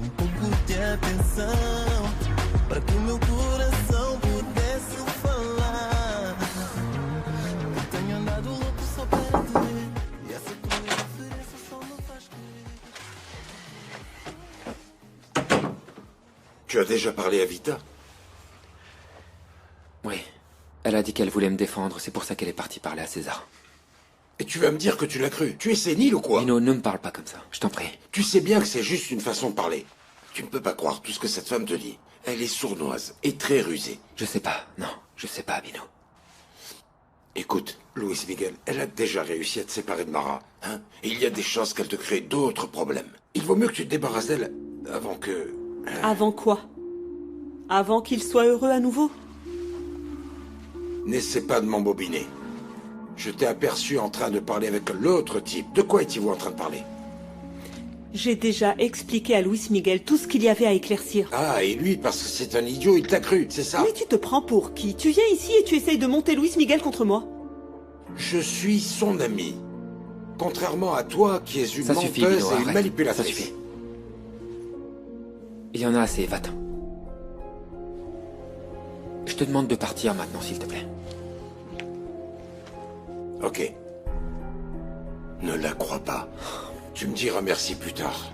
pouco de atenção, para que o meu coração pudesse falar. Eu tenho andado louco só para te ver, e essa tua diferença só me faz querer. Tu as déjà parlé à Vita? Oui. Elle a dit qu'elle voulait me défendre, c'est pour ça qu'elle est partie parler à César. Et tu vas me dire que tu l'as cru? Tu es sénile ou quoi? Bino, ne me parle pas comme ça, je t'en prie. Tu sais bien que c'est juste une façon de parler. Tu ne peux pas croire tout ce que cette femme te dit. Elle est sournoise et très rusée. Je sais pas, non, je sais pas, Bino. Écoute, Louis Miguel, elle a déjà réussi à te séparer de Mara, hein? Et il y a des chances qu'elle te crée d'autres problèmes. Il vaut mieux que tu te débarrasses d'elle avant que... Avant quoi? Avant qu'il soit heureux à nouveau? N'essaie pas de m'embobiner. Je t'ai aperçu en train de parler avec l'autre type. De quoi étiez-vous en train de parler? J'ai déjà expliqué à Luis Miguel tout ce qu'il y avait à éclaircir. Ah, et lui, parce que c'est un idiot, il t'a cru, c'est ça? Mais tu te prends pour qui? Tu viens ici et tu essayes de monter Luis Miguel contre moi? Je suis son ami. Contrairement à toi, qui es une Ça suffit, menteuse Bino, et une arrête. manipulatrice. Ça suffit. Il y en a assez, va-t'en. Je te demande de partir maintenant, s'il te plaît. Ok. Ne la crois pas. Tu me diras merci plus tard.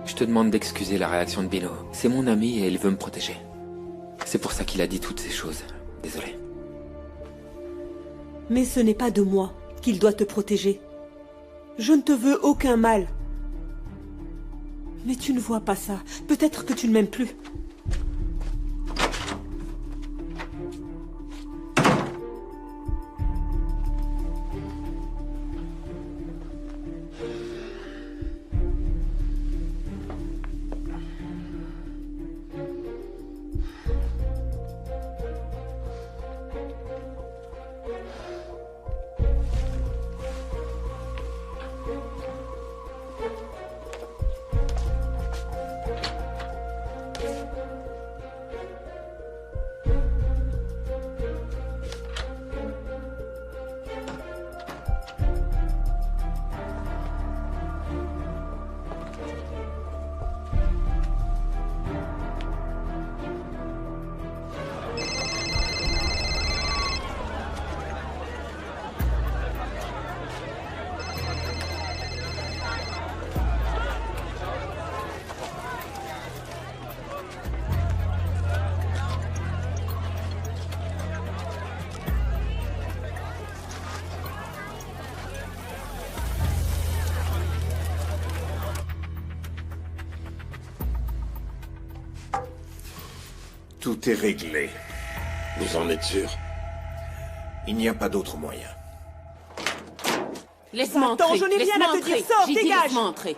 Je te demande d'excuser la réaction de Bino. C'est mon ami et il veut me protéger. C'est pour ça qu'il a dit toutes ces choses. Désolé. Mais ce n'est pas de moi qu'il doit te protéger. Je ne te veux aucun mal. Mais tu ne vois pas ça. Peut-être que tu ne m'aimes plus. Tout est réglé. Vous en êtes sûr? Il n'y a pas d'autre moyen. Laisse-moi Attends, entrer. je n'ai rien Laisse-moi à te dire, entrer. sors, J'ai dit dégage. laisse-moi entrer.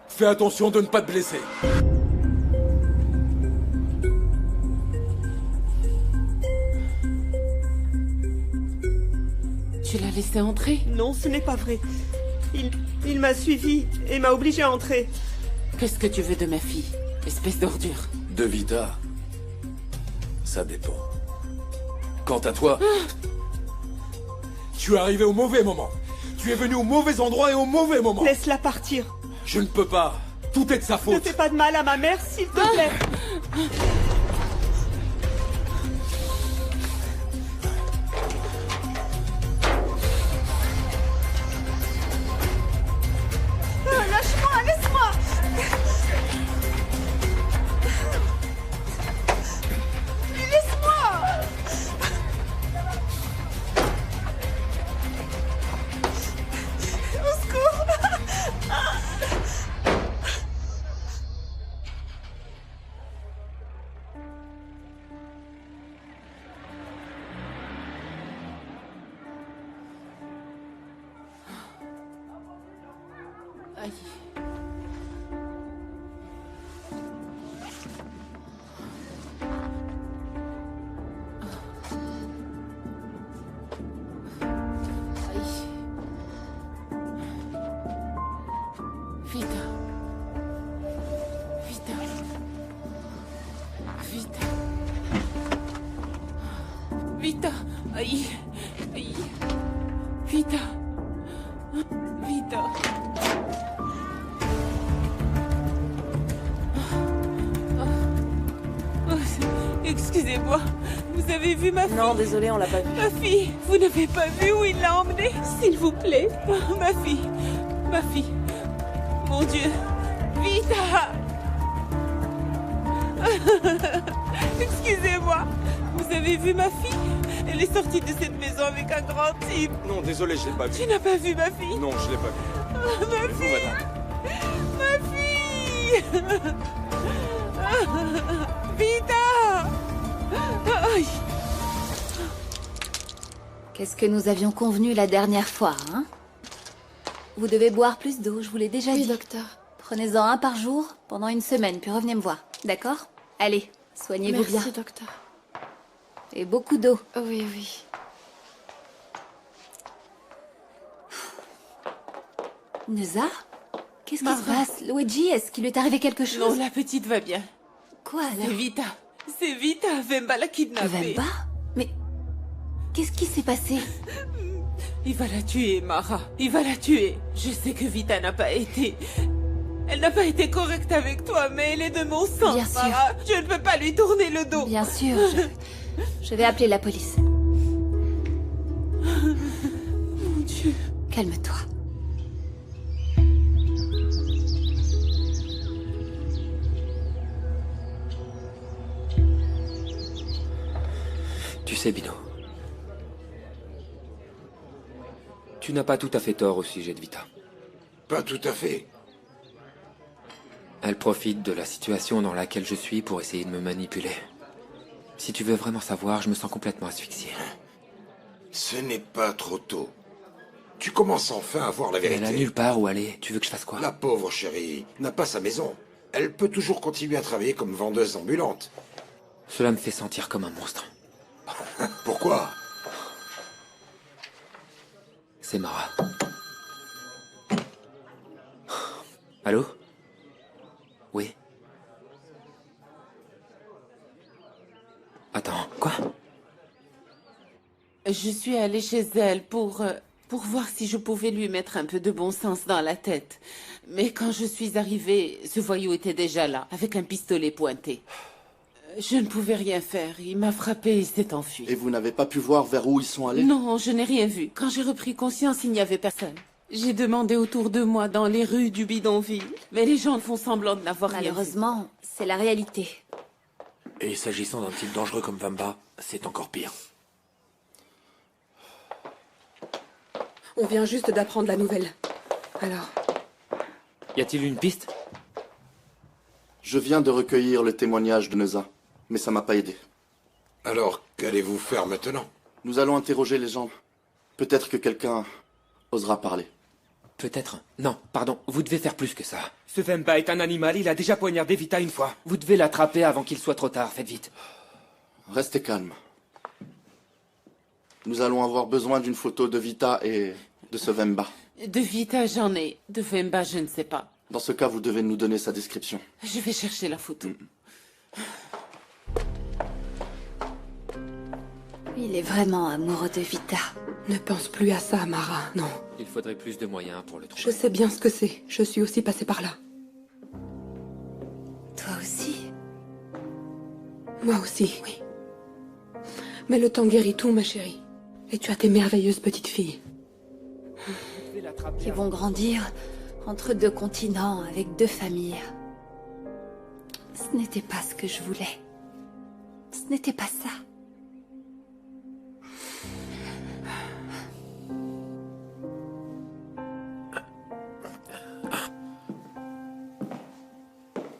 Fais attention de ne pas te blesser. Tu l'as laissé entrer? Non, ce n'est pas vrai. Il m'a suivi et m'a obligé à entrer. Qu'est-ce que tu veux de ma fille? Espèce d'ordure. De Vita, ça dépend. Quant à toi, tu es arrivé au mauvais moment. Tu es venu au mauvais endroit et au mauvais moment. Laisse-la partir. Je ne peux pas. Tout est de sa Ne faute. fais pas de mal à ma mère, s'il te plaît. Lâche-moi, laisse-moi. Laisse-moi. Au secours. Aïe. Aïe. Vita. Vita. Vita. Vita. Aïe. Aïe. Vita. Vita. Excusez-moi, vous avez vu ma fille? Non, désolé, on l'a pas vue. Ma fille, vous n'avez pas vu où il l'a emmenée? S'il vous plaît. Ma fille. Ma fille. Mon Dieu. Vita. Excusez-moi. Vous avez vu ma fille? Elle est sortie de cette maison avec un grand type. Non, désolé, je l'ai pas vu. Tu n'as pas vu ma fille? Non, je l'ai pas vu. Ma Vous, fille. madame. Ma fille. Vita. Aïe. Qu'est-ce que nous avions convenu la dernière fois, hein? Vous devez boire plus d'eau, je vous l'ai déjà dit. Oui, docteur. Prenez-en un par jour pendant une semaine, puis revenez me voir, d'accord? Allez, soignez-vous bien. Merci, docteur. Et beaucoup d'eau. Oui, oui. Neuza? Qu'est-ce qui Mara. se passe? Luigi, est-ce qu'il lui est arrivé quelque chose? Non, la petite va bien. Quoi C'est alors? Vita. C'est Vita. Vemba l'a kidnappée. Vemba? Mais qu'est-ce qui s'est passé? Il va la tuer, Mara. Il va la tuer. Je sais que Vita n'a pas été... Elle n'a pas été correcte avec toi, mais elle est de mon sang, Bien sûr. Mara. Je ne peux pas lui tourner le dos. Bien sûr, je vais appeler la police. Mon Dieu. Calme-toi. Tu sais, Bino. Tu n'as pas tout à fait tort au sujet de Vita. Pas tout à fait. Elle profite de la situation dans laquelle je suis pour essayer de me manipuler. Si tu veux vraiment savoir, je me sens complètement asphyxié. Ce n'est pas trop tôt. Tu commences enfin à voir la Elle a vérité. nulle part où aller. Tu veux que je fasse quoi? La pauvre chérie n'a pas sa maison. Elle peut toujours continuer à travailler comme vendeuse ambulante. Cela me fait sentir comme un monstre. Pourquoi? C'est Mara. Allô? Oui? Attends, quoi? Je suis allée chez elle pour voir si je pouvais lui mettre un peu de bon sens dans la tête. Mais quand je suis arrivée, ce voyou était déjà là, avec un pistolet pointé. Je ne pouvais rien faire. Il m'a frappé et s'est enfui. Et vous n'avez pas pu voir vers où ils sont allés? Non, je n'ai rien vu. Quand j'ai repris conscience, il n'y avait personne. J'ai demandé autour de moi dans les rues du bidonville, mais les gens font semblant de n'avoir rien vu. Malheureusement, c'est la réalité. Et s'agissant d'un type dangereux comme Vemba, c'est encore pire. On vient juste d'apprendre la nouvelle. Alors, Y a-t-il une piste? Je viens de recueillir le témoignage de Neuza, mais ça m'a pas aidé. Alors, qu'allez-vous faire maintenant? Nous allons interroger les gens. Peut-être que quelqu'un osera parler. Peut-être. Non, pardon, vous devez faire plus que ça. Ce Vemba est un animal, il a déjà poignardé Vita une fois. Vous devez l'attraper avant qu'il soit trop tard, faites vite. Restez calme. Nous allons avoir besoin d'une photo de Vita et de ce Vemba. De Vita, j'en ai. De Vemba, je ne sais pas. Dans ce cas, vous devez nous donner sa description. Je vais chercher la photo. Il est vraiment amoureux de Vita. ne pense plus à ça, Mara, non. Il faudrait plus de moyens pour le trouver. Je sais bien ce que c'est. Je suis aussi passée par là. Toi aussi? Moi aussi, oui. Mais le temps guérit tout, ma chérie. Et tu as tes merveilleuses petites filles. Qui vont grandir entre deux continents, avec deux familles. Ce n'était pas ce que je voulais. Ce n'était pas ça.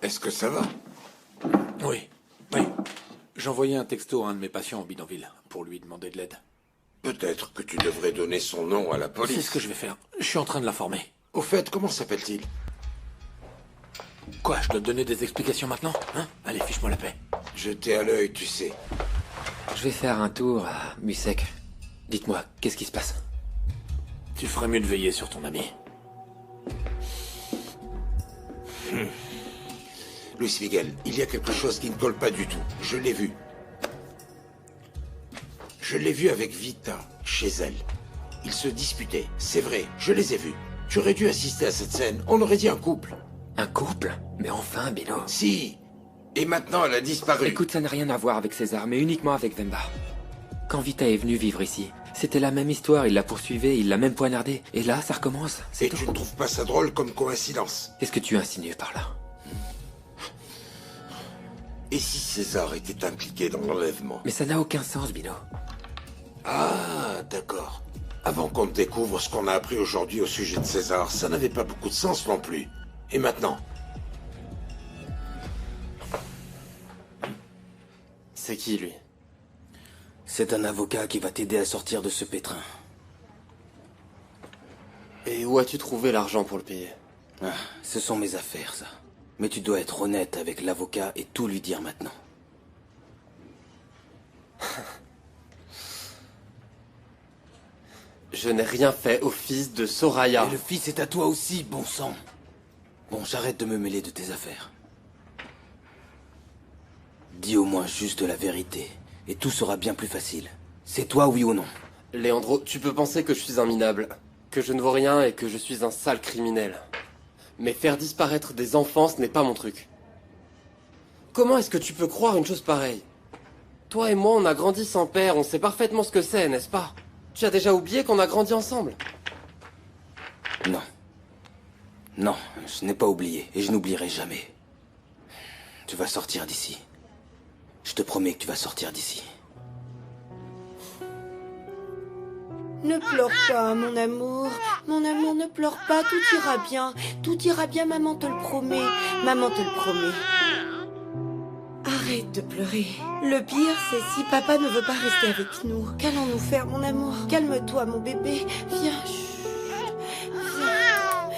Est-ce que ça va? Oui, oui. J'envoyais un texto à un de mes patients au bidonville pour lui demander de l'aide. Peut-être que tu devrais donner son nom à la police. C'est ce que je vais faire. Je suis en train de l'informer. Au fait, comment s'appelle-t-il? Quoi, je dois te donner des explications maintenant? Hein? Allez, fiche-moi la paix. Jeté à l'œil, tu sais. Je vais faire un tour à Musek. Dites-moi, qu'est-ce qui se passe? Tu ferais mieux de veiller sur ton ami. Luis Miguel, il y a quelque chose qui ne colle pas du tout. Je l'ai vu. Je l'ai vu avec Vita, chez elle. Ils se disputaient, c'est vrai, je les ai vus. Tu aurais dû assister à cette scène, on aurait dit un couple. Un couple? Mais enfin, Bino. Si. Et maintenant, elle a disparu. Écoute, ça n'a rien à voir avec César, mais uniquement avec Vemba. Quand Vita est venue vivre ici, c'était la même histoire, il la poursuivait, il l'a même poignardée. Et là, ça recommence, c'est Et tout. tu ne trouves pas ça drôle comme coïncidence? Qu'est-ce que tu insinues par là? Et si César était impliqué dans l'enlèvement? Mais ça n'a aucun sens, Bino. Ah, d'accord. Avant qu'on ne découvre ce qu'on a appris aujourd'hui au sujet de César, ça n'avait pas beaucoup de sens non plus. Et maintenant? C'est qui, lui? C'est un avocat qui va t'aider à sortir de ce pétrin. Et où as-tu trouvé l'argent pour le payer? Ah, ce sont mes affaires, ça. Mais tu dois être honnête avec l'avocat et tout lui dire maintenant. Je n'ai rien fait au fils de Soraya. Et le fils est à toi aussi, bon sang. Bon, j'arrête de me mêler de tes affaires. Dis au moins juste la vérité, et tout sera bien plus facile. C'est toi, oui ou non? Leandro, tu peux penser que je suis un minable, que je ne vaux rien et que je suis un sale criminel. Mais faire disparaître des enfants, ce n'est pas mon truc. Comment est-ce que tu peux croire une chose pareille? Toi et moi, on a grandi sans père, on sait parfaitement ce que c'est, n'est-ce pas? Tu as déjà oublié qu'on a grandi ensemble? Non. Non, je n'ai pas oublié, et je n'oublierai jamais. Tu vas sortir d'ici. Je te promets que tu vas sortir d'ici. Ne pleure pas, mon amour. Mon amour, ne pleure pas, tout ira bien. Tout ira bien, maman te le promet. Maman te le promet. Arrête de pleurer. Le pire, c'est si papa ne veut pas rester avec nous. Qu'allons-nous faire, mon amour? Calme-toi, mon bébé. Viens, chut. Viens.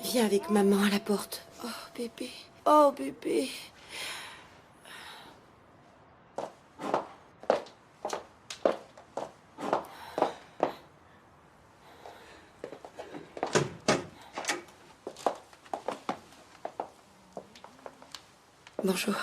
Viens avec maman à la porte. Oh, bébé. Oh, bébé. Bonjour.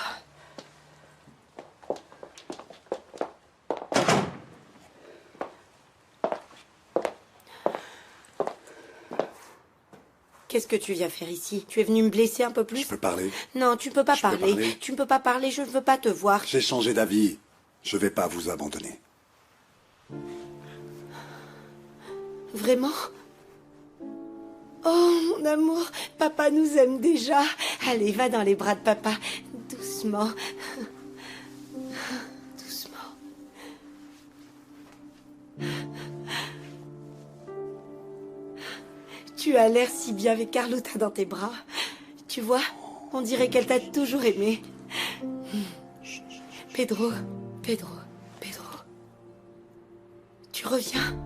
Qu'est-ce que tu viens faire ici? Tu es venu me blesser un peu plus? Je peux parler? Non, tu ne peux pas parler. Tu ne peux pas parler, je ne veux pas te voir. J'ai changé d'avis. Je vais pas vous abandonner. Vraiment? Oh, mon amour, papa nous aime déjà. Allez, va dans les bras de papa. Doucement. Doucement. Tu as l'air si bien avec Carlotta dans tes bras. Tu vois, on dirait qu'elle t'a toujours aimé. Pedro, Pedro, Pedro. Tu reviens?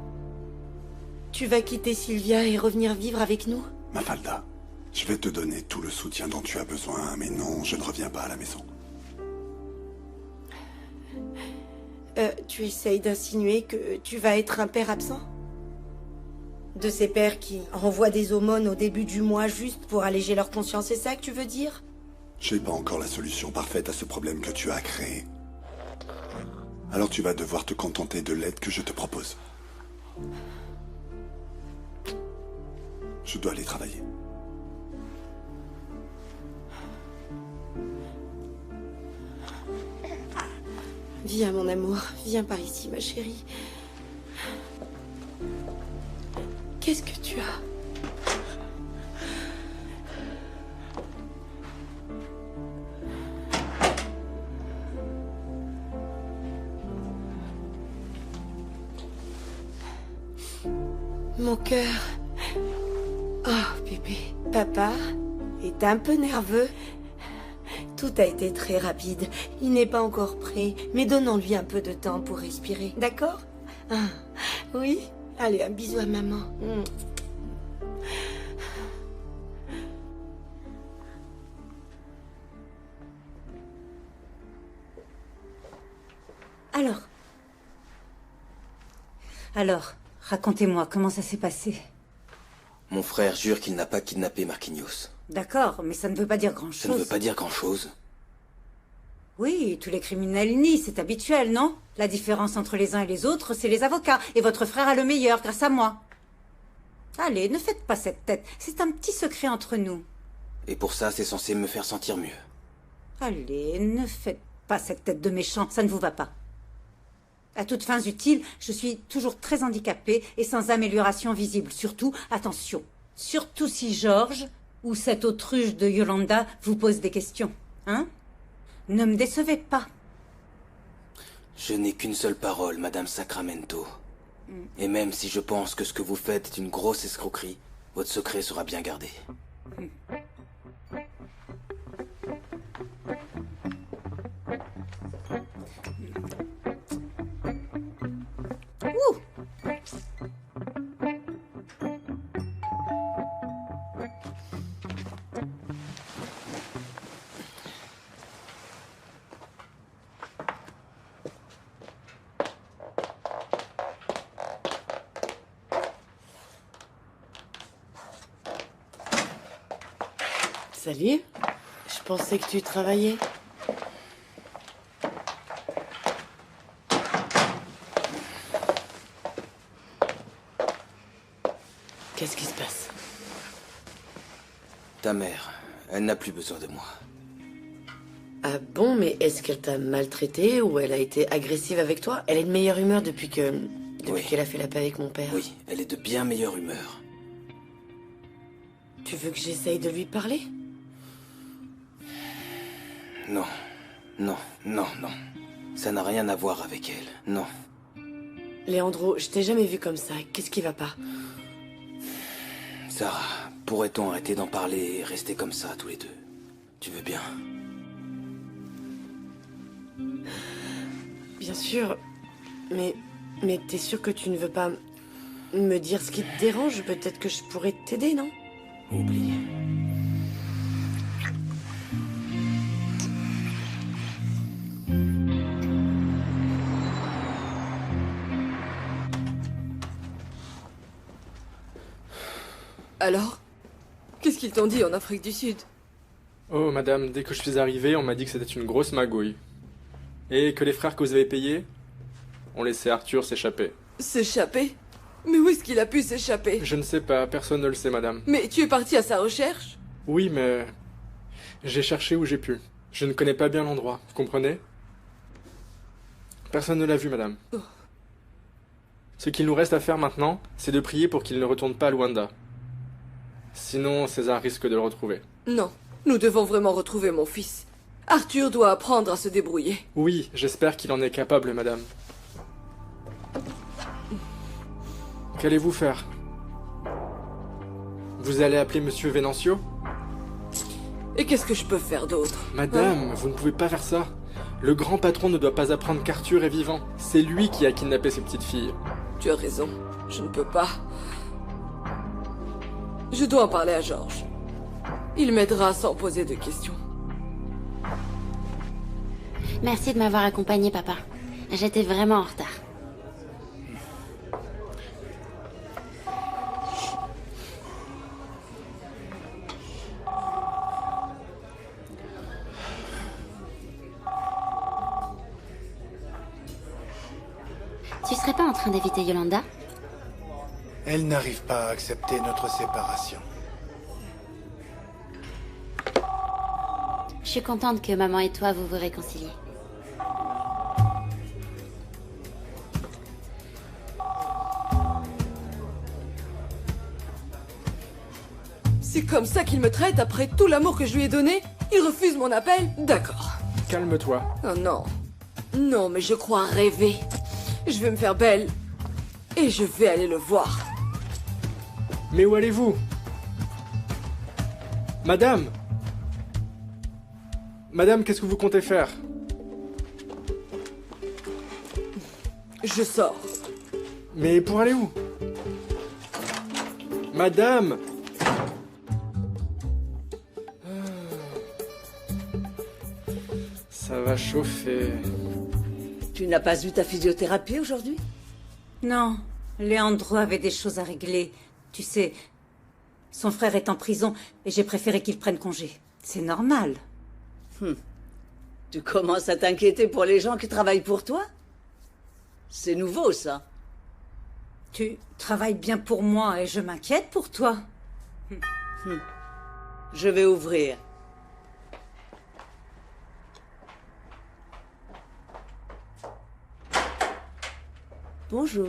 Tu vas quitter Sylvia et revenir vivre avec nous? Mafalda, je vais te donner tout le soutien dont tu as besoin, mais non, je ne reviens pas à la maison. Tu essayes d'insinuer que tu vas être un père absent? De ces pères qui envoient des aumônes au début du mois juste pour alléger leur conscience, c'est ça que tu veux dire? J'ai pas encore la solution parfaite à ce problème que tu as créé. Alors tu vas devoir te contenter de l'aide que je te propose. Je dois aller travailler. Viens, mon amour. Viens par ici, ma chérie. Qu'est-ce que tu as? Mon cœur. Oh, bébé. Papa est un peu nerveux. Tout a été très rapide. Il n'est pas encore prêt. Mais donnons-lui un peu de temps pour respirer. D'accord? Oui? Allez, un bisou à maman. Alors, racontez-moi, comment ça s'est passé? Mon frère jure qu'il n'a pas kidnappé Marquinhos. D'accord, mais ça ne veut pas dire grand-chose. Ça ne veut pas dire grand-chose. Oui, tous les criminels nient, c'est habituel, non? La différence entre les uns et les autres, c'est les avocats. Et votre frère a le meilleur, grâce à moi. Allez, ne faites pas cette tête. C'est un petit secret entre nous. Et pour ça, c'est censé me faire sentir mieux. Allez, ne faites pas cette tête de méchant, ça ne vous va pas. À toutes fins utiles, je suis toujours très handicapée et sans amélioration visible. Surtout, attention, surtout si Georges ou cette autruche de Yolanda vous pose des questions. Hein? Ne me décevez pas. Je n'ai qu'une seule parole, Madame Sacramento. Et même si je pense que ce que vous faites est une grosse escroquerie, votre secret sera bien gardé. Ouh! Salut. Je pensais que tu travaillais. Qu'est-ce qui se passe? Ta mère, elle n'a plus besoin de moi. Ah bon, mais est-ce qu'elle t'a maltraité ou elle a été agressive avec toi? Elle est de meilleure humeur depuis qu'elle a fait la paix avec mon père. Oui, elle est de bien meilleure humeur. Tu veux que j'essaye de lui parler? Non, non, non, non. Ça n'a rien à voir avec elle, non. Léandro, je t'ai jamais vu comme ça. Qu'est-ce qui va pas? Sarah, pourrait-on arrêter d'en parler et rester comme ça tous les deux? Tu veux bien? Bien sûr, mais t'es sûr que tu ne veux pas me dire ce qui te dérange? Peut-être que je pourrais t'aider, non? Oublie. Alors? Qu'est-ce qu'ils t'ont dit en Afrique du Sud? Oh, madame, dès que je suis arrivé, on m'a dit que c'était une grosse magouille. Et que les frères que vous avez payés ont laissé Arthur s'échapper. S'échapper? Mais où est-ce qu'il a pu s'échapper? Je ne sais pas, personne ne le sait, madame. Mais tu es parti à sa recherche? Oui, mais... j'ai cherché où j'ai pu. Je ne connais pas bien l'endroit, vous comprenez? Personne ne l'a vu, madame. Oh. Ce qu'il nous reste à faire maintenant, c'est de prier pour qu'il ne retourne pas à Luanda. Sinon, César risque de le retrouver. Non, nous devons vraiment retrouver mon fils. Arthur doit apprendre à se débrouiller. Oui, j'espère qu'il en est capable, madame. Qu'allez-vous faire? Vous allez appeler Monsieur Venancio? Et qu'est-ce que je peux faire d'autre? Madame, vous ne pouvez pas faire ça. Le grand patron ne doit pas apprendre qu'Arthur est vivant. C'est lui qui a kidnappé ses petites filles. Tu as raison, je ne peux pas. Je dois en parler à Georges. Il m'aidera sans poser de questions. Merci de m'avoir accompagné, papa. J'étais vraiment en retard. Tu serais pas en train d'éviter Yolanda? Elle n'arrive pas à accepter notre séparation. Je suis contente que maman et toi vous vous réconciliez. C'est comme ça qu'il me traite après tout l'amour que je lui ai donné? Il refuse mon appel? D'accord. Calme-toi. Oh non. Non, mais je crois rêver. Je vais me faire belle. Et je vais aller le voir. Mais où allez-vous? Madame! Madame, qu'est-ce que vous comptez faire? Je sors. Mais pour aller où? Madame! Ça va chauffer. Tu n'as pas eu ta physiothérapie aujourd'hui? Non, Leandro avait des choses à régler. Tu sais, son frère est en prison et j'ai préféré qu'il prenne congé. C'est normal. Tu commences à t'inquiéter pour les gens qui travaillent pour toi? C'est nouveau, ça. Tu travailles bien pour moi et je m'inquiète pour toi. Je vais ouvrir. Bonjour.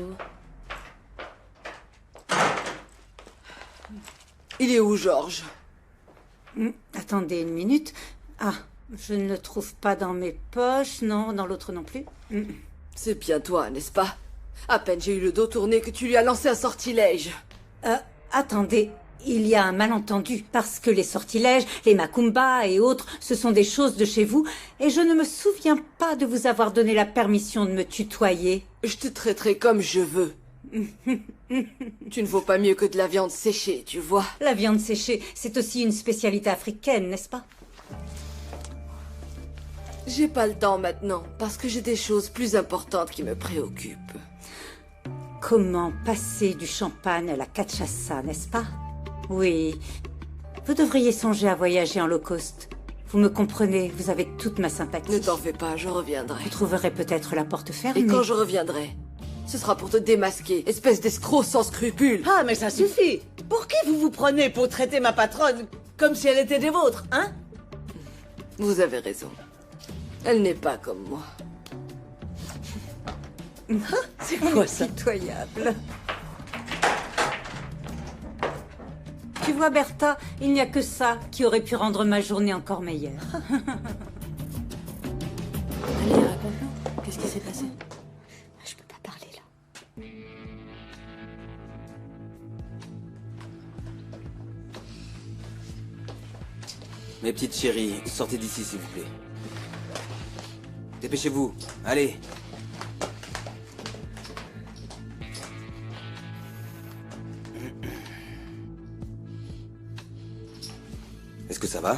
Il est où, Georges? Attendez une minute. Ah, je ne le trouve pas dans mes poches. Non, dans l'autre non plus. C'est bien toi, n'est-ce pas? À peine j'ai eu le dos tourné que tu lui as lancé un sortilège. Attendez, il y a un malentendu. Parce que les sortilèges, les macumbas et autres, ce sont des choses de chez vous. Et je ne me souviens pas de vous avoir donné la permission de me tutoyer. Je te traiterai comme je veux. Tu ne vaux pas mieux que de la viande séchée, tu vois. La viande séchée, c'est aussi une spécialité africaine, n'est-ce pas? J'ai pas le temps maintenant, parce que j'ai des choses plus importantes qui me préoccupent. Comment passer du champagne à la cachaça, n'est-ce pas? Oui. Vous devriez songer à voyager en low cost. Vous me comprenez, vous avez toute ma sympathie. Ne t'en fais pas, je reviendrai. Vous trouverez peut-être la porte fermée. Et quand je reviendrai, ce sera pour te démasquer, espèce d'escroc sans scrupules. Ah, mais ça suffit. Pour qui vous vous prenez pour traiter ma patronne comme si elle était des vôtres, hein? Vous avez raison. Elle n'est pas comme moi. C'est quoi ça? Pitoyable. Tu vois, Bertha, il n'y a que ça qui aurait pu rendre ma journée encore meilleure. Allez, raconte-nous. Qu'est-ce qui s'est passé? Je peux pas parler là. Mes petites chéries, sortez d'ici s'il vous plaît. Dépêchez-vous, allez. Est-ce que ça va?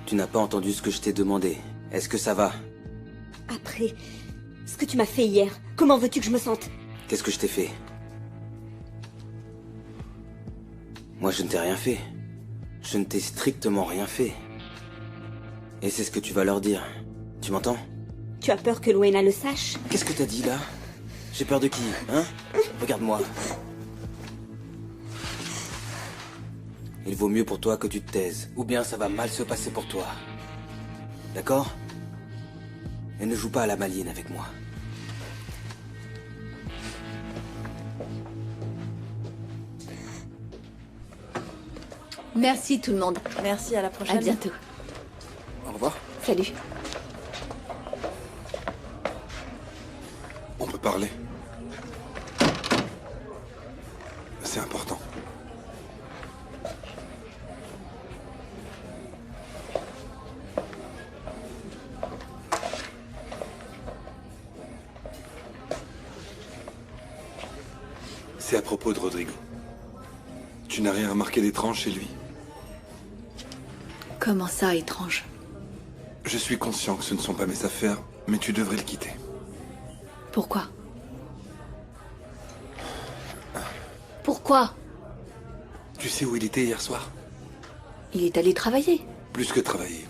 Tu n'as pas entendu ce que je t'ai demandé. Est-ce que ça va? Après ce que tu m'as fait hier, comment veux-tu que je me sente? Qu'est-ce que je t'ai fait? Moi, je ne t'ai rien fait. Je ne t'ai strictement rien fait. Et c'est ce que tu vas leur dire. Tu m'entends? Tu as peur que Luena le sache? Qu'est-ce que t'as dit, là? J'ai peur de qui, hein? Regarde-moi. Il vaut mieux pour toi que tu te taises, ou bien ça va mal se passer pour toi. D'accord? Et ne joue pas à la maligne avec moi. Merci tout le monde. Merci, à la prochaine. À bientôt. Au revoir. Salut. On peut parler. C'est important. C'est à propos de Rodrigo. Tu n'as rien remarqué d'étrange chez lui? Comment ça, étrange? Je suis conscient que ce ne sont pas mes affaires, mais tu devrais le quitter. Pourquoi? Pourquoi? Tu sais où il était hier soir? Il est allé travailler. Plus que travailler.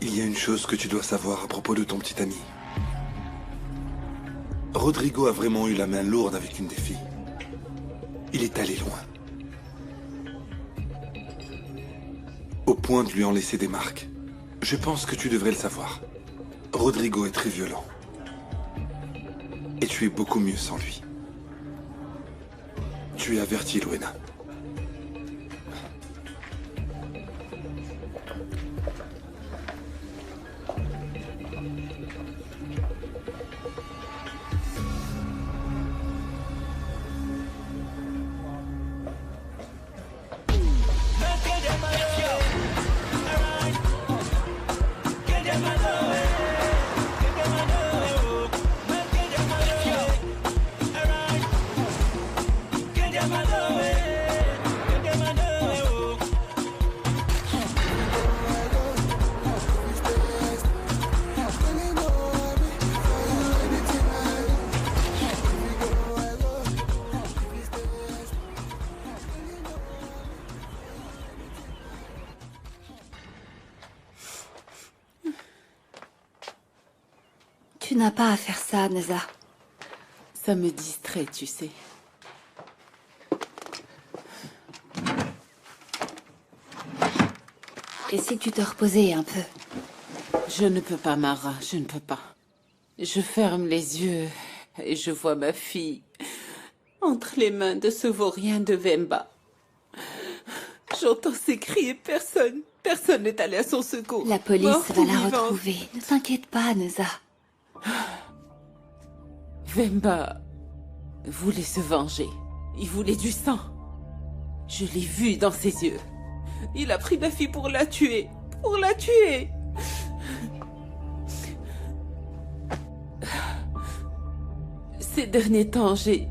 Il y a une chose que tu dois savoir à propos de ton petit ami. Rodrigo a vraiment eu la main lourde avec une des filles. Il est allé loin. Au point de lui en laisser des marques. Je pense que tu devrais le savoir. Rodrigo est très violent. Et tu es beaucoup mieux sans lui. Tu es averti, Luena. Get my love. n'as pas à faire ça, Neza. Ça me distrait, tu sais. Et si tu te reposais un peu? Je ne peux pas, Mara, je ne peux pas. Je ferme les yeux et je vois ma fille entre les mains de ce vaurien de Vemba. J'entends ses cris et personne n'est allé à son secours. La police Morte va ou la vivante. retrouver. Ne t'inquiète pas, Neza. Vemba voulait se venger. Il voulait du sang. Je l'ai vu dans ses yeux. Il a pris ma fille pour la tuer. Pour la tuer. Ces derniers temps, j'ai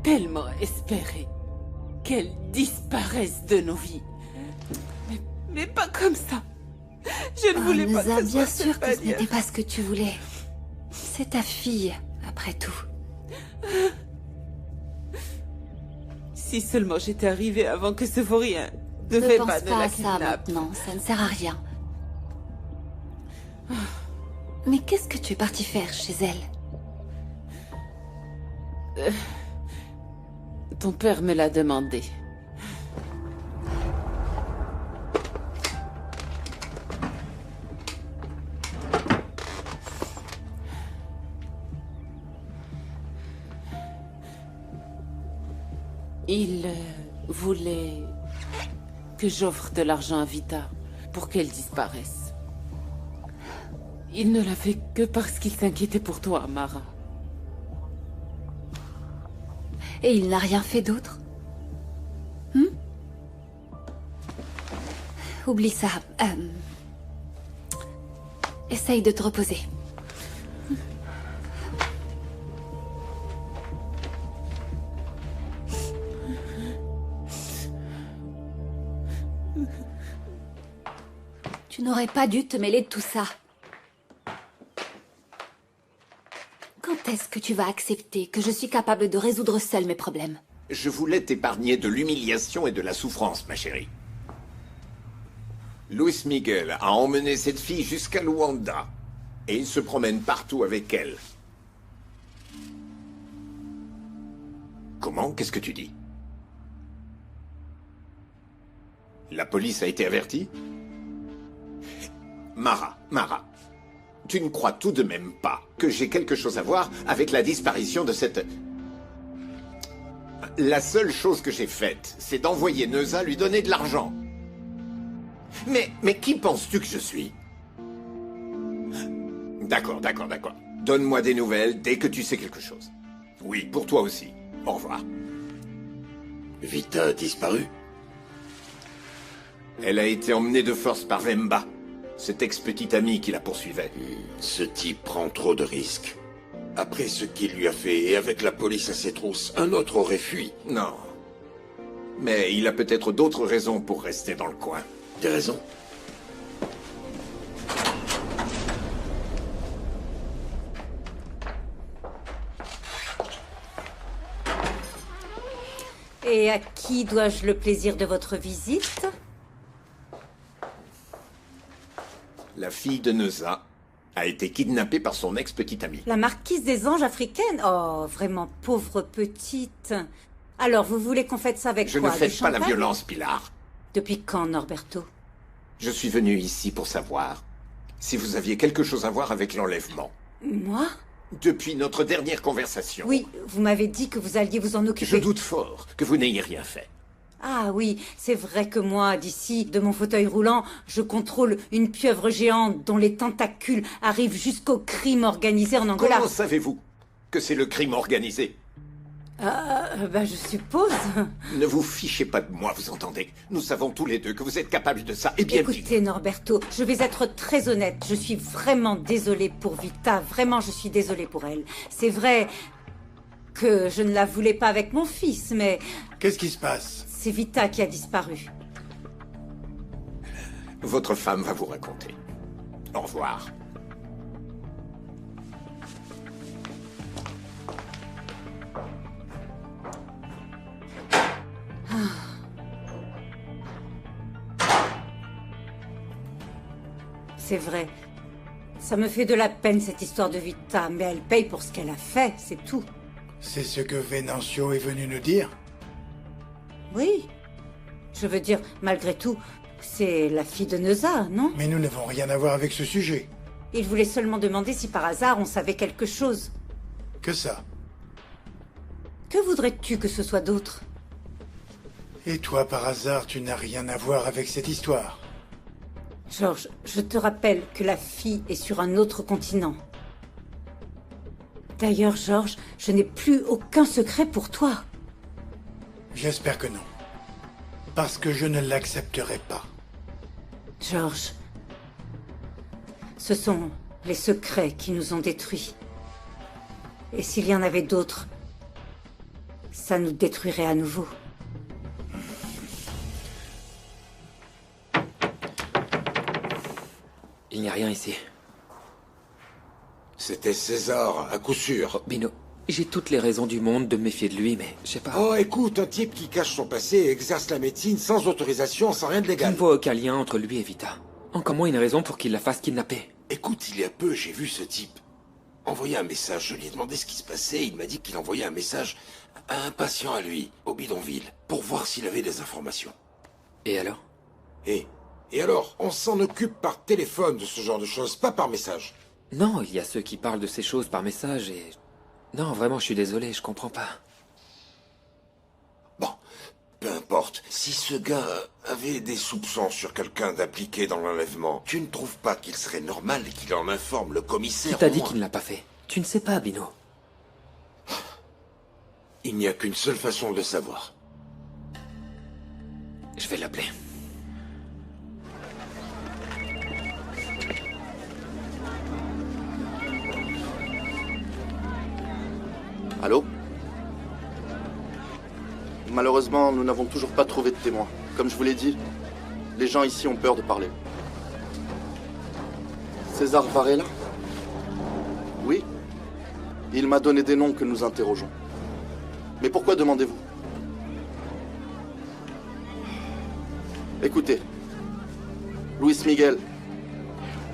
tellement espéré qu'elle disparaisse de nos vies. Mais pas comme ça. Je ne voulais pas Neza, que ce bien soit sûr cette que ce manière. n'était pas ce que tu voulais. C'est ta fille, après tout. Si seulement j'étais arrivée avant que ce vaurien ne Ne Vemba pense ne pas la à ça kidnappe. maintenant, ça ne sert à rien. Mais qu'est-ce que tu es parti faire chez elle? Ton père me l'a demandé. Il voulait que j'offre de l'argent à Vita pour qu'elle disparaisse. Il ne l'a fait que parce qu'il s'inquiétait pour toi, Mara. Et il n'a rien fait d'autre? Oublie ça. Essaye de te reposer. Tu n'aurais pas dû te mêler de tout ça. Quand est-ce que tu vas accepter que je suis capable de résoudre seule mes problèmes? Je voulais t'épargner de l'humiliation et de la souffrance, ma chérie. Luis Miguel a emmené cette fille jusqu'à Luanda. Et il se promène partout avec elle. Comment? Qu'est-ce que tu dis? La police a été avertie? Mara, tu ne crois tout de même pas que j'ai quelque chose à voir avec la disparition de cette... La seule chose que j'ai faite, c'est d'envoyer Neza lui donner de l'argent. Mais qui penses-tu que je suis? D'accord. Donne-moi des nouvelles dès que tu sais quelque chose. Oui, pour toi aussi. Au revoir. Vita a disparu? Elle a été emmenée de force par Vemba, cet ex-petit ami qui la poursuivait. Ce type prend trop de risques. Après ce qu'il lui a fait, et avec la police à ses trousses, un autre aurait fui. Non. Mais il a peut-être d'autres raisons pour rester dans le coin. Des raisons? Et à qui dois-je le plaisir de votre visite? La fille de Neza a été kidnappée par son ex-petite amie. La marquise des anges africaines? Oh, vraiment pauvre petite. Alors, vous voulez qu'on fête ça avec Je quoi? ne fête Du pas la champagne? violence, Pilar. Depuis quand, Norberto? Je suis venu ici pour savoir si vous aviez quelque chose à voir avec l'enlèvement. Moi? Depuis notre dernière conversation. Oui, vous m'avez dit que vous alliez vous en occuper. Je doute fort que vous n'ayez rien fait. Ah oui, c'est vrai que moi, d'ici, de mon fauteuil roulant, je contrôle une pieuvre géante dont les tentacules arrivent jusqu'au crime organisé en Angola. Comment savez-vous que c'est le crime organisé? Je suppose. Ne vous fichez pas de moi, vous entendez? Nous savons tous les deux que vous êtes capables de ça, et bien vite. Écoutez, Norberto, je vais être très honnête. Je suis vraiment désolée pour Vita. Vraiment, je suis désolée pour elle. C'est vrai que je ne la voulais pas avec mon fils, mais... Qu'est-ce qui se passe? C'est Vita qui a disparu. Votre femme va vous raconter. Au revoir. C'est vrai. Ça me fait de la peine cette histoire de Vita, mais elle paye pour ce qu'elle a fait, c'est tout. C'est ce que Venancio est venu nous dire? Oui. Je veux dire, malgré tout, c'est la fille de Neuza, non? Mais nous n'avons rien à voir avec ce sujet. Il voulait seulement demander si par hasard on savait quelque chose. Que ça? Que voudrais-tu que ce soit d'autre? Et toi, par hasard, tu n'as rien à voir avec cette histoire? Georges, je te rappelle que la fille est sur un autre continent. D'ailleurs, Georges, je n'ai plus aucun secret pour toi. J'espère que non. Parce que je ne l'accepterai pas. Georges, ce sont les secrets qui nous ont détruits. Et s'il y en avait d'autres, ça nous détruirait à nouveau. Il n'y a rien ici. C'était César, à coup sûr. Bino, j'ai toutes les raisons du monde de me méfier de lui, mais je sais pas. Oh, écoute, un type qui cache son passé et exerce la médecine sans autorisation, sans rien de Je légal. ne vois aucun lien entre lui et Vita. Encore moins une raison pour qu'il la fasse kidnapper. Écoute, il y a peu, j'ai vu ce type envoyer un message. Je lui ai demandé ce qui se passait. Il m'a dit qu'il envoyait un message à un patient à lui, au bidonville, pour voir s'il avait des informations. Et alors? Et alors, on s'en occupe par téléphone de ce genre de choses, pas par message. Non, il y a ceux qui parlent de ces choses par message et... Non, vraiment, je suis désolé, je comprends pas. Bon, peu importe. Si ce gars avait des soupçons sur quelqu'un d'impliqué dans l'enlèvement, tu ne trouves pas qu'il serait normal qu'il en informe le commissaire? Qui t'a au dit moins? qu'il ne l'a pas fait? Tu ne sais pas, Bino. Il n'y a qu'une seule façon de savoir. Je vais l'appeler. Allô? Malheureusement, nous n'avons toujours pas trouvé de témoins. Comme je vous l'ai dit, les gens ici ont peur de parler. César Varela? Oui. Il m'a donné des noms que nous interrogeons. Mais pourquoi demandez-vous? Écoutez, Luis Miguel,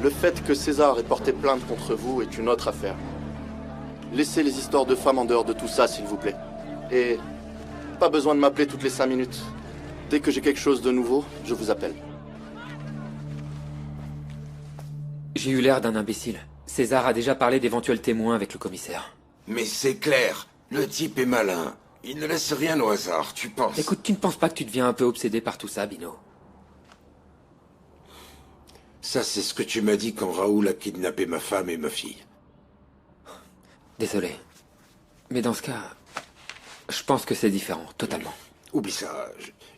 le fait que César ait porté plainte contre vous est une autre affaire. Laissez les histoires de femmes en dehors de tout ça, s'il vous plaît. Et pas besoin de m'appeler toutes les 5 minutes. Dès que j'ai quelque chose de nouveau, je vous appelle. J'ai eu l'air d'un imbécile. César a déjà parlé d'éventuels témoins avec le commissaire. Mais c'est clair, le type est malin. Il ne laisse rien au hasard, tu penses? Écoute, tu ne penses pas que tu deviens un peu obsédé par tout ça, Bino? Ça, c'est ce que tu m'as dit quand Raoul a kidnappé ma femme et ma fille. Désolé. Mais dans ce cas, je pense que c'est différent, totalement. Oublie ça.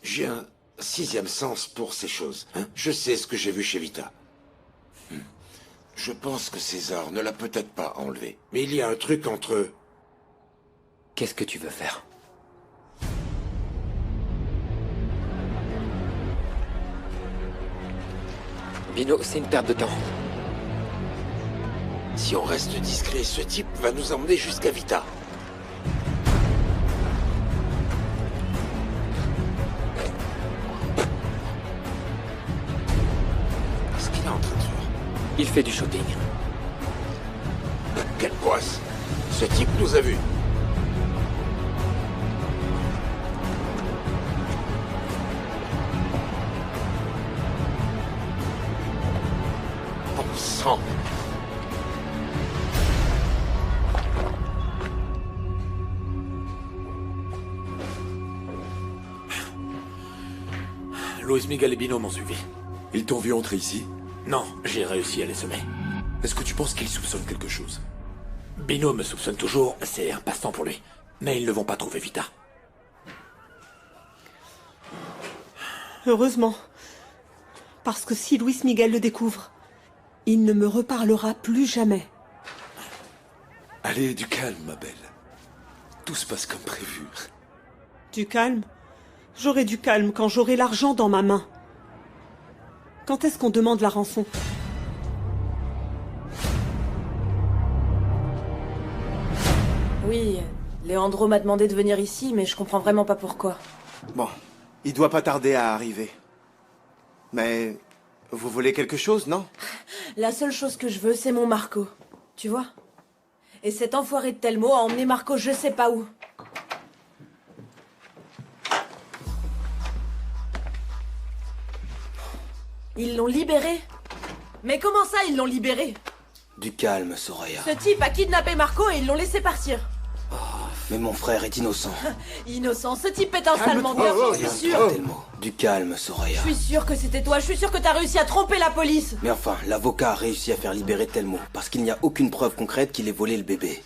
J'ai un 6e sens pour ces choses. Hein? Je sais ce que j'ai vu chez Vita. Je pense que César ne l'a peut-être pas enlevé. Mais il y a un truc entre eux. Qu'est-ce que tu veux faire? Bino, c'est une perte de temps. Si on reste discret, ce type va nous emmener jusqu'à Vita. Qu'est-ce qu'il est en train de faire? Il fait du shopping. Quelle poisse! Ce type nous a vus. Bon sang! Luis Miguel et Bino m'ont suivi. Ils t'ont vu entrer ici? Non, j'ai réussi à les semer. Est-ce que tu penses qu'ils soupçonnent quelque chose? Bino me soupçonne toujours, c'est un passe-temps pour lui. Mais ils ne vont pas trouver Vita. Heureusement. Parce que si Luis Miguel le découvre, il ne me reparlera plus jamais. Allez, du calme, ma belle. Tout se passe comme prévu. Du calme? J'aurai du calme quand j'aurai l'argent dans ma main. Quand est-ce qu'on demande la rançon? Oui, Leandro m'a demandé de venir ici, mais je comprends vraiment pas pourquoi. Bon, il doit pas tarder à arriver. Mais Vous voulez quelque chose, non? La seule chose que je veux, c'est mon Marco. Tu vois? Et cet enfoiré de Telmo a emmené Marco je sais pas où. Ils l'ont libéré? Mais comment ça, ils l'ont libéré? Du calme, Soraya. Ce type a kidnappé Marco et ils l'ont laissé partir. Mais mon frère est innocent. Innocent, ce type est un sale menteur, je suis sûre. Du calme, Soraya. Je suis sûre que c'était toi, je suis sûre que t'as réussi à tromper la police. Mais enfin, l'avocat a réussi à faire libérer Telmo, parce qu'il n'y a aucune preuve concrète qu'il ait volé le bébé.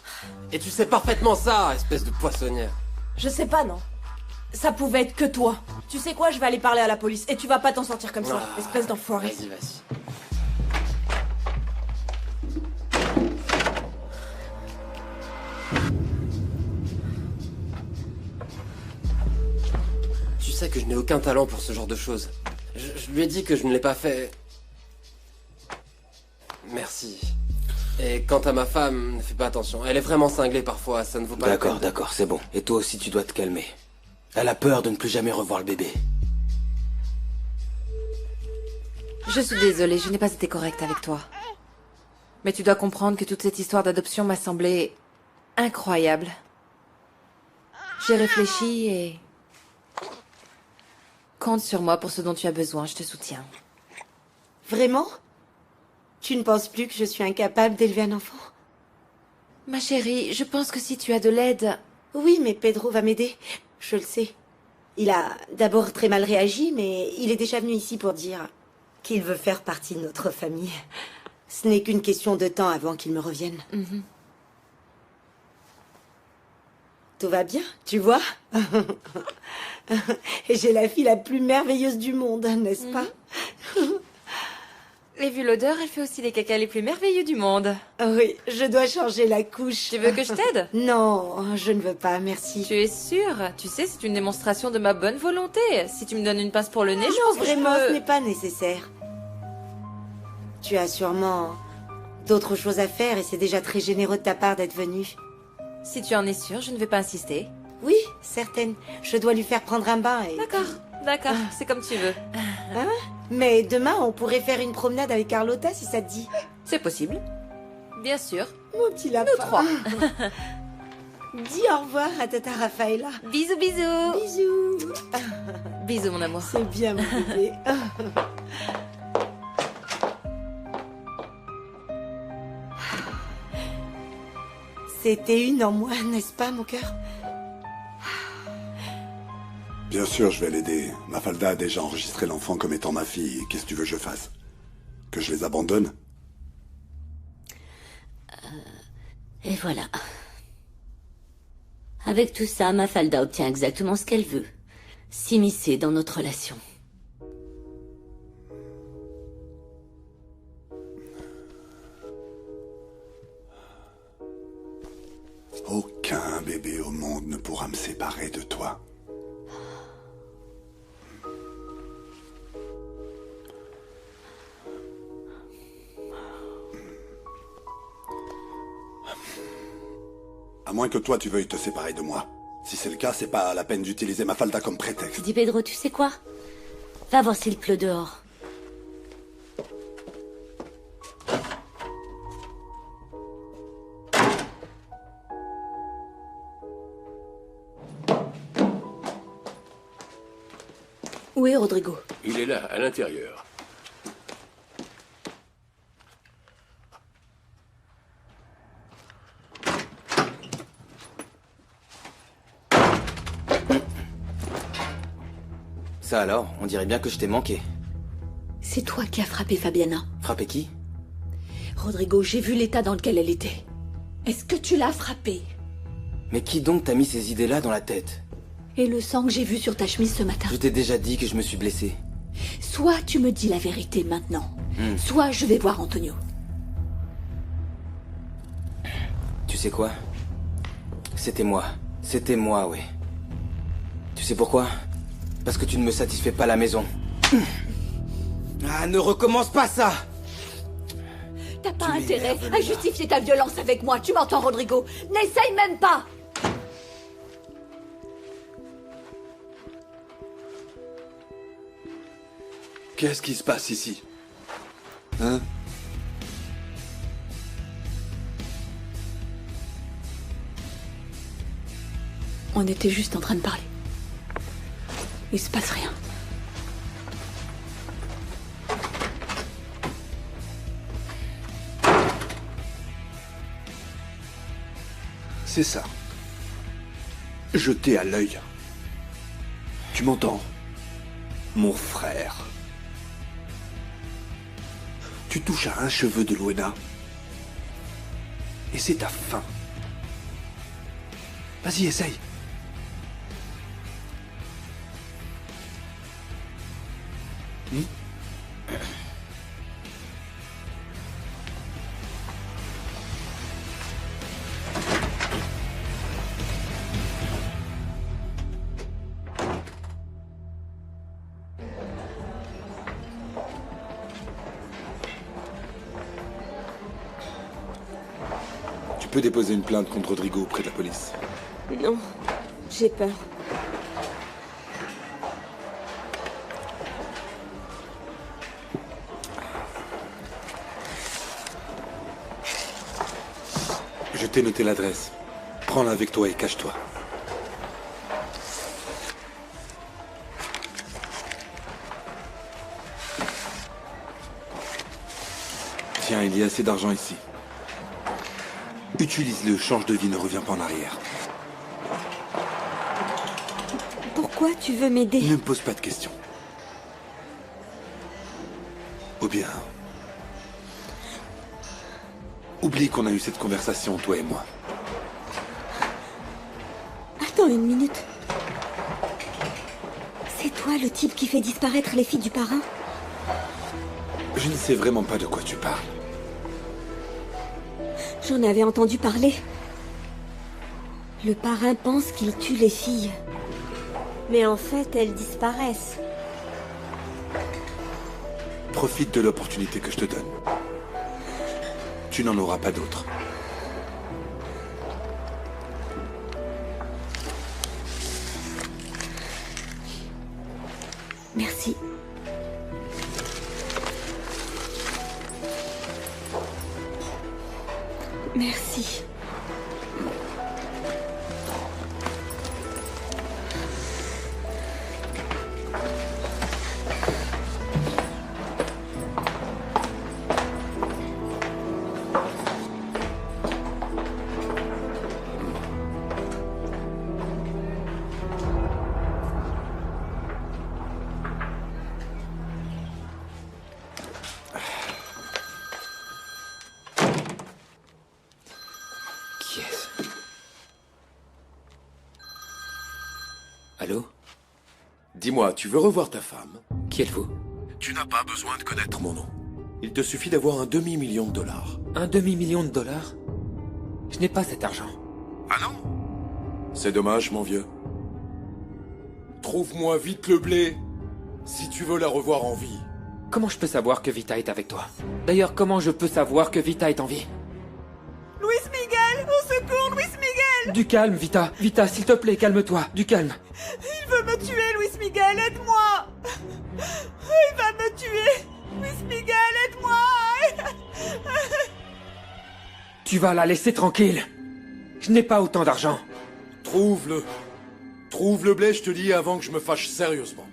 Et tu sais parfaitement ça, espèce de poissonnière. Je sais pas, non. Ça pouvait être que toi. Tu sais quoi, je vais aller parler à la police, et tu vas pas t'en sortir comme ça, espèce d'enfoiré. Vas-y, vas-y. Tu sais que je n'ai aucun talent pour ce genre de choses. Je lui ai dit que je ne l'ai pas fait. Merci. Et quant à ma femme, ne fais pas attention. Elle est vraiment cinglée parfois, ça ne vaut pas la peine. D'accord, c'est bon. Et toi aussi, tu dois te calmer. Elle a peur de ne plus jamais revoir le bébé. Je suis désolée, je n'ai pas été correcte avec toi. Mais tu dois comprendre que toute cette histoire d'adoption m'a semblé incroyable. J'ai réfléchi et... Compte sur moi pour ce dont tu as besoin, je te soutiens. Vraiment? Tu ne penses plus que je suis incapable d'élever un enfant? Ma chérie, je pense que si tu as de l'aide... Oui, mais Pedro va m'aider. Je le sais. Il a d'abord très mal réagi, mais il est déjà venu ici pour dire qu'il veut faire partie de notre famille. Ce n'est qu'une question de temps avant qu'il me revienne. Tout va bien, tu vois? J'ai la fille la plus merveilleuse du monde, n'est-ce pas? Et vu l'odeur, elle fait aussi les cacas les plus merveilleux du monde. Oui, je dois changer la couche. Tu veux que je t'aide? Non, je ne veux pas, merci. Tu es sûre? Tu sais, c'est une démonstration de ma bonne volonté. Si tu me donnes une pince pour le nez, je pense Non, que je vraiment, peux... ce n'est pas nécessaire. Tu as sûrement d'autres choses à faire et c'est déjà très généreux de ta part d'être venu. Si tu en es sûre, je ne vais pas insister. Oui, certaine. Je dois lui faire prendre un bain et... D'accord, c'est comme tu veux. Hein? Mais demain, on pourrait faire une promenade avec Carlotta si ça te dit. C'est possible. Bien sûr. Mon petit lapin. Nous trois. Dis au revoir à Tata Rafaela. Bisous, bisous. Bisous. Bisous, mon amour. C'est bien, mon bébé. C'était une en moi, n'est-ce pas, mon cœur? Bien sûr, je vais l'aider. Mafalda a déjà enregistré l'enfant comme étant ma fille. Qu'est-ce que tu veux que je fasse? Que je les abandonne? Et voilà. Avec tout ça, Mafalda obtient exactement ce qu'elle veut. S'immiscer dans notre relation. Aucun bébé au monde ne pourra me séparer de toi. À moins que toi tu veuilles te séparer de moi. Si c'est le cas, c'est pas la peine d'utiliser Mafalda comme prétexte. Dis Pedro, tu sais quoi? Va voir s'il pleut dehors. Où est Rodrigo? Il est là, à l'intérieur. Ça alors, on dirait bien que je t'ai manqué. C'est toi qui as frappé Fabiana. Frappé qui? Rodrigo, j'ai vu l'état dans lequel elle était. Est-ce que tu l'as frappée? Mais qui donc t'a mis ces idées-là dans la tête? Et le sang que j'ai vu sur ta chemise ce matin? Je t'ai déjà dit que je me suis blessé. Soit tu me dis la vérité maintenant, soit je vais voir Antonio. Tu sais quoi? C'était moi. C'était moi, oui. Tu sais pourquoi? Parce que tu ne me satisfais pas à la maison. Ah, ne recommence pas ça! T'as pas intérêt à justifier ta violence avec moi, tu m'entends, Rodrigo? N'essaye même pas! Qu'est-ce qui se passe ici? Hein? On était juste en train de parler. Il se passe rien. C'est ça. Jeté à l'œil. Tu m'entends? Mon frère. Tu touches à un cheveu de Luena. Et c'est ta fin. Vas-y, essaye. Tu peux déposer une plainte contre Rodrigo auprès de la police. Non, j'ai peur. Je t'ai noté l'adresse. Prends-la avec toi et cache-toi. Tiens, il y a assez d'argent ici. Utilise-le, change de vie, ne reviens pas en arrière. Pourquoi tu veux m'aider? Ne me pose pas de questions. Ou bien... Oublie qu'on a eu cette conversation, toi et moi. Attends une minute. C'est toi le type qui fait disparaître les filles du parrain? Je ne sais vraiment pas de quoi tu parles. J'en avais entendu parler. Le parrain pense qu'il tue les filles. Mais en fait, elles disparaissent. Profite de l'opportunité que je te donne. Tu n'en auras pas d'autre. Merci. Merci. Allô? Dis-moi, tu veux revoir ta femme? Qui êtes-vous? Tu n'as pas besoin de connaître mon nom. Il te suffit d'avoir un demi-million de dollars. Un demi-million de dollars? Je n'ai pas cet argent. Ah non? C'est dommage, mon vieux. Trouve-moi vite le blé, si tu veux la revoir en vie. Comment je peux savoir que Vita est avec toi? D'ailleurs, comment je peux savoir que Vita est en vie? Luis Miguel! Au secours, Luis Miguel! Du calme, Vita. Vita, s'il te plaît, calme-toi. Du calme. Il veut me tuer, Luis Miguel, aide-moi! Il va me tuer! Luis Miguel, aide-moi! Tu vas la laisser tranquille. Je n'ai pas autant d'argent. Trouve-le. Trouve le blé, je te dis, avant que je me fâche sérieusement.